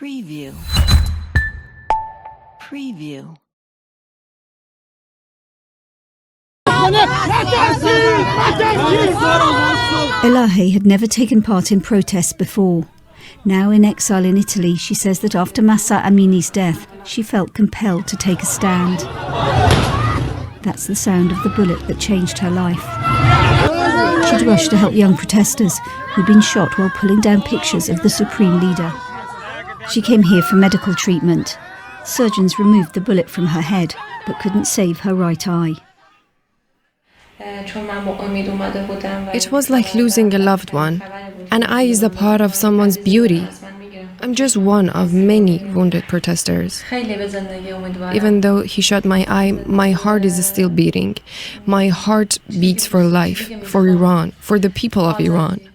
Preview. Preview. Elahe had never taken part in protests before. Now in exile in Italy, she says that after Mahsa Amini's death, she felt compelled to take a stand. That's the sound of the bullet that changed her life. She'd rushed to help young protesters who'd been shot while pulling down pictures of the supreme leader. She came here for medical treatment. Surgeons removed the bullet from her head, but couldn't save her right eye. It was like losing a loved one. An eye is a part of someone's beauty. I'm just one of many wounded protesters. Even though he shot my eye, my heart is still beating. My heart beats for life, for Iran, for the people of Iran.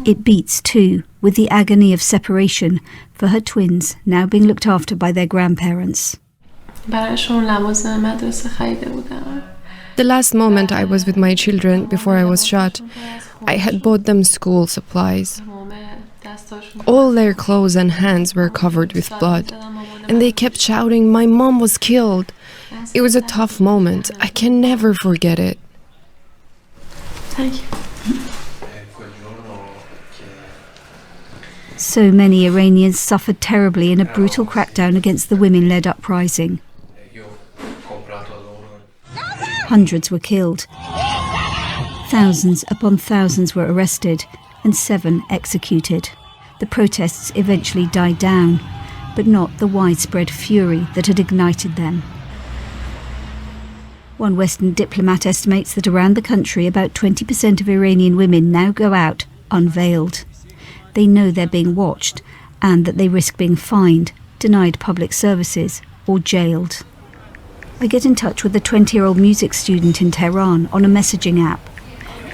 It beats too, with the agony of separation for her twins now being looked after by their grandparents. The last moment I was with my children before I was shot, I had bought them school supplies. All their clothes and hands were covered with blood, and they kept shouting, "My mom was killed." It was a tough moment. I can never forget it. Thank you. So many Iranians suffered terribly in a brutal crackdown against the women-led uprising. Hundreds were killed. Thousands upon thousands were arrested and 7 executed. The protests eventually died down, but not the widespread fury that had ignited them. One Western diplomat estimates that around the country about 20% of Iranian women now go out unveiled. They know they're being watched and that they risk being fined, denied public services or jailed. I get in touch with a 20-year-old music student in Tehran on a messaging app.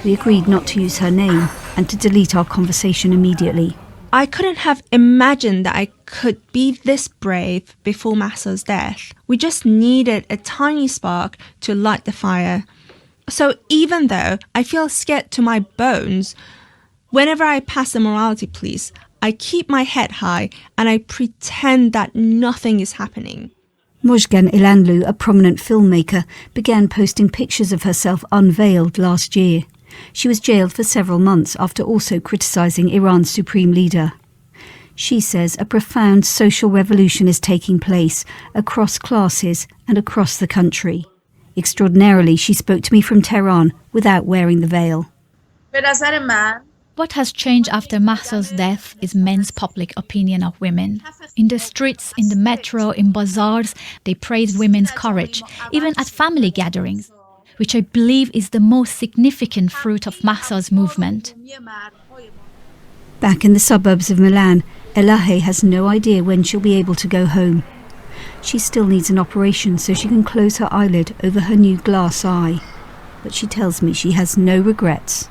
We agreed not to use her name and to delete our conversation immediately. I couldn't have imagined that I could be this brave before Mahsa's death. We just needed a tiny spark to light the fire. So even though I feel scared to my bones, whenever I pass the morality police, I keep my head high and I pretend that nothing is happening. Mojgan Ilanlu, a prominent filmmaker, began posting pictures of herself unveiled last year. She was jailed for several months after also criticising Iran's supreme leader. She says a profound social revolution is taking place across classes and across the country. Extraordinarily, she spoke to me from Tehran without wearing the veil. What has changed after Mahsa's death is men's public opinion of women. In the streets, in the metro, in bazaars, they praise women's courage, even at family gatherings, which I believe is the most significant fruit of Mahsa's movement. Back in the suburbs of Milan, Elahe has no idea when she'll be able to go home. She still needs an operation so she can close her eyelid over her new glass eye. But she tells me she has no regrets.